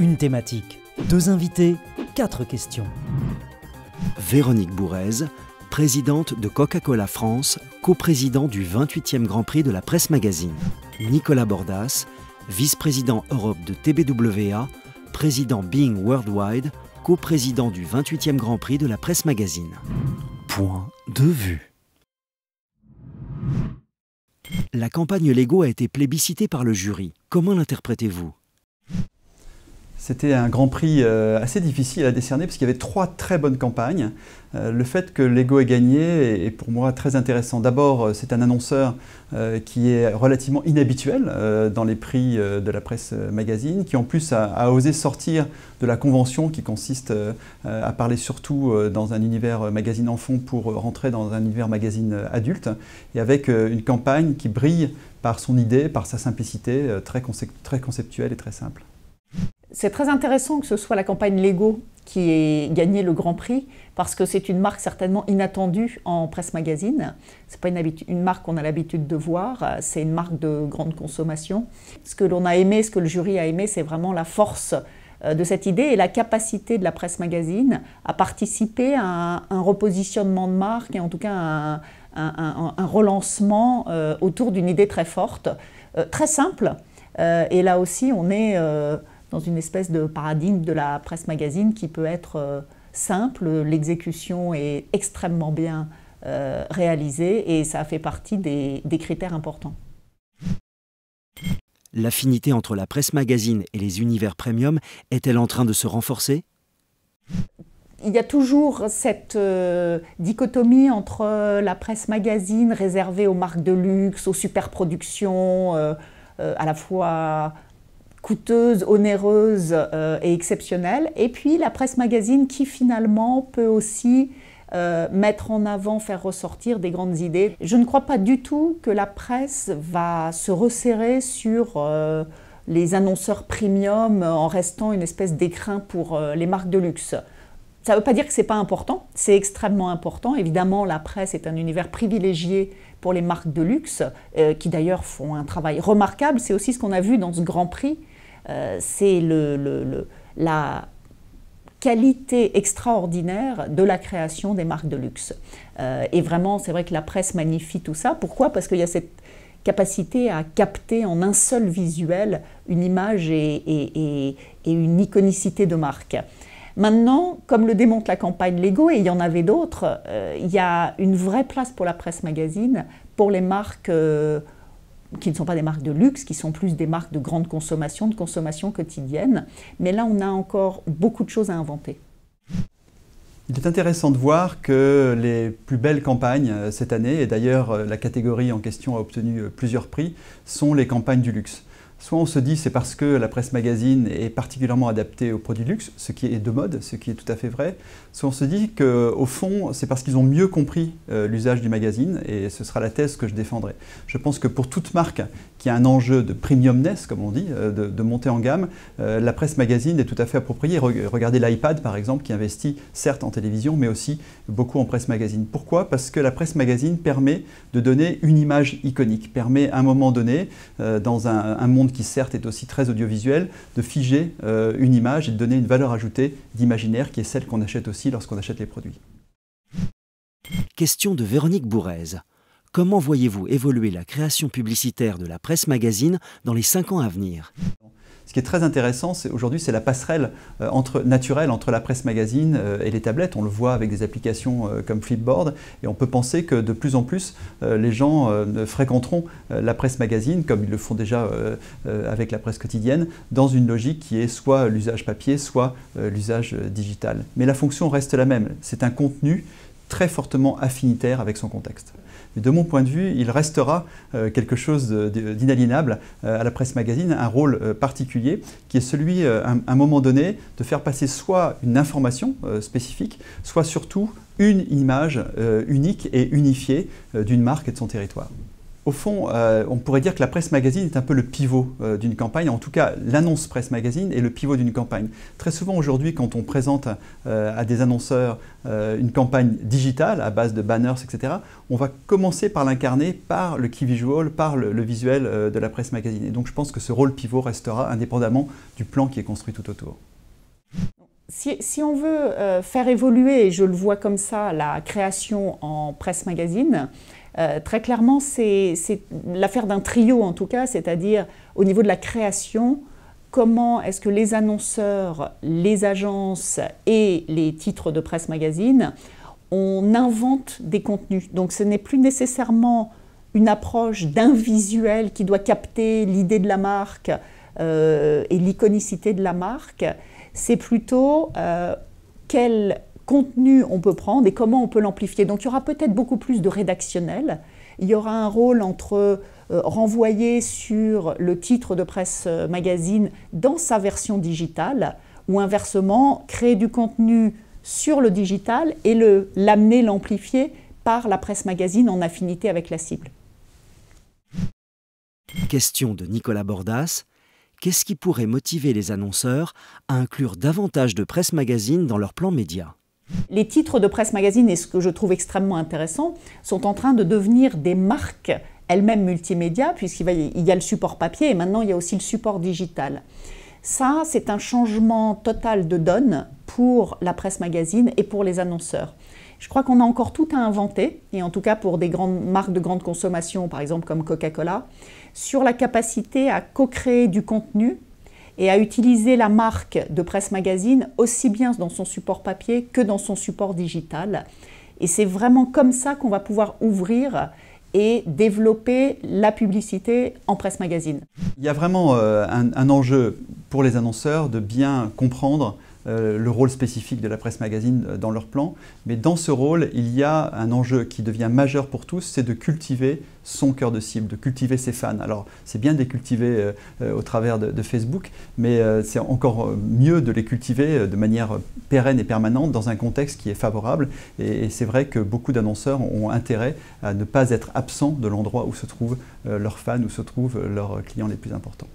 Une thématique, 2 invités, 4 questions. Véronique Bourez, présidente de Coca-Cola France, coprésident du 28e Grand Prix de la Presse Magazine. Nicolas Bordas, vice-président Europe de TBWA, président Bing Worldwide, coprésident du 28e Grand Prix de la Presse Magazine. Point de vue. La campagne Lego a été plébiscitée par le jury. Comment l'interprétez-vous ? C'était un Grand Prix assez difficile à décerner parce qu'il y avait 3 très bonnes campagnes. Le fait que Lego ait gagné est pour moi très intéressant. D'abord, c'est un annonceur qui est relativement inhabituel dans les prix de la Presse Magazine, qui en plus a osé sortir de la convention qui consiste à parler surtout dans un univers magazine enfant pour rentrer dans un univers magazine adulte, et avec une campagne qui brille par son idée, par sa simplicité, très conceptuelle et très simple. C'est très intéressant que ce soit la campagne Lego qui ait gagné le Grand Prix, parce que c'est une marque certainement inattendue en presse magazine. Ce n'est pas une marque qu'on a l'habitude de voir, c'est une marque de grande consommation. Ce que l'on a aimé, ce que le jury a aimé, c'est vraiment la force de cette idée et la capacité de la presse magazine à participer à un repositionnement de marque, et en tout cas un relancement autour d'une idée très forte, très simple. Et là aussi, on est dans une espèce de paradigme de la presse magazine qui peut être simple, l'exécution est extrêmement bien réalisée et ça fait partie des critères importants. L'affinité entre la presse magazine et les univers premium est-elle en train de se renforcer ? Il y a toujours cette dichotomie entre la presse magazine réservée aux marques de luxe, aux superproductions, à la fois coûteuse, onéreuse et exceptionnelle, et puis la presse magazine qui finalement peut aussi mettre en avant, faire ressortir des grandes idées. Je ne crois pas du tout que la presse va se resserrer sur les annonceurs premium en restant une espèce d'écrin pour les marques de luxe. Ça ne veut pas dire que ce n'est pas important, c'est extrêmement important. Évidemment, la presse est un univers privilégié pour les marques de luxe, qui d'ailleurs font un travail remarquable. C'est aussi ce qu'on a vu dans ce Grand Prix, c'est la qualité extraordinaire de la création des marques de luxe. Et vraiment, c'est vrai que la presse magnifie tout ça. Pourquoi ? Parce qu'il y a cette capacité à capter en un seul visuel une image et une iconicité de marque. Maintenant, comme le démontre la campagne Lego, et il y en avait d'autres, il y a une vraie place pour la presse magazine, pour les marques qui ne sont pas des marques de luxe, qui sont plus des marques de grande consommation, de consommation quotidienne. Mais là, on a encore beaucoup de choses à inventer. Il est intéressant de voir que les plus belles campagnes cette année, et d'ailleurs la catégorie en question a obtenu plusieurs prix, sont les campagnes du luxe. Soit on se dit c'est parce que la presse magazine est particulièrement adaptée aux produits de luxe, ce qui est de mode, ce qui est tout à fait vrai. Soit on se dit qu'au fond, c'est parce qu'ils ont mieux compris l'usage du magazine, et ce sera la thèse que je défendrai. Je pense que pour toute marque qui a un enjeu de premiumness, comme on dit, de montée en gamme, la presse magazine est tout à fait appropriée. Regardez l'iPad par exemple, qui investit certes en télévision, mais aussi beaucoup en presse magazine. Pourquoi ? Parce que la presse magazine permet de donner une image iconique, permet à un moment donné, dans un monde qui certes est aussi très audiovisuel, de figer une image et de donner une valeur ajoutée d'imaginaire qui est celle qu'on achète aussi lorsqu'on achète les produits. Question de Véronique Bourez. Comment voyez-vous évoluer la création publicitaire de la presse magazine dans les 5 ans à venir ? Ce qui est très intéressant aujourd'hui, c'est la passerelle naturelle entre la presse magazine et les tablettes. On le voit avec des applications comme Flipboard, et on peut penser que de plus en plus les gens fréquenteront la presse magazine, comme ils le font déjà avec la presse quotidienne, dans une logique qui est soit l'usage papier, soit l'usage digital. Mais la fonction reste la même. C'est un contenu très fortement affinitaire avec son contexte. Mais de mon point de vue, il restera quelque chose d'inaliénable à la presse magazine, un rôle particulier qui est celui, à un moment donné, de faire passer soit une information spécifique, soit surtout une image unique et unifiée d'une marque et de son territoire. Au fond, on pourrait dire que la presse magazine est un peu le pivot d'une campagne. En tout cas, l'annonce presse magazine est le pivot d'une campagne. Très souvent aujourd'hui, quand on présente à des annonceurs une campagne digitale à base de banners, etc., on va commencer par l'incarner par le key visual, par le visuel de la presse magazine. Et donc je pense que ce rôle pivot restera indépendamment du plan qui est construit tout autour. Si on veut faire évoluer, et je le vois comme ça, la création en presse magazine, très clairement, c'est l'affaire d'un trio en tout cas, c'est-à-dire au niveau de la création, comment est-ce que les annonceurs, les agences et les titres de presse magazine, on invente des contenus. Donc ce n'est plus nécessairement une approche d'un visuel qui doit capter l'idée de la marque et l'iconicité de la marque, c'est plutôt quel contenu on peut prendre et comment on peut l'amplifier. Donc il y aura peut-être beaucoup plus de rédactionnel. Il y aura un rôle entre renvoyer sur le titre de presse magazine dans sa version digitale ou inversement créer du contenu sur le digital et l'amener, l'amplifier par la presse magazine en affinité avec la cible. Question de Nicolas Bordas. Qu'est-ce qui pourrait motiver les annonceurs à inclure davantage de presse magazine dans leur plan média ? Les titres de presse magazine, et ce que je trouve extrêmement intéressant, sont en train de devenir des marques elles-mêmes multimédia, puisqu'il y a le support papier et maintenant il y a aussi le support digital. Ça, c'est un changement total de donne pour la presse magazine et pour les annonceurs. Je crois qu'on a encore tout à inventer, et en tout cas pour des grandes marques de grande consommation, par exemple comme Coca-Cola, sur la capacité à co-créer du contenu et à utiliser la marque de presse magazine aussi bien dans son support papier que dans son support digital. Et c'est vraiment comme ça qu'on va pouvoir ouvrir et développer la publicité en presse magazine. Il y a vraiment un enjeu pour les annonceurs de bien comprendre le rôle spécifique de la presse magazine dans leur plan. Mais dans ce rôle, il y a un enjeu qui devient majeur pour tous, c'est de cultiver son cœur de cible, de cultiver ses fans. Alors, c'est bien de les cultiver au travers de Facebook, mais c'est encore mieux de les cultiver de manière pérenne et permanente dans un contexte qui est favorable. Et c'est vrai que beaucoup d'annonceurs ont intérêt à ne pas être absents de l'endroit où se trouvent leurs fans, où se trouvent leurs clients les plus importants.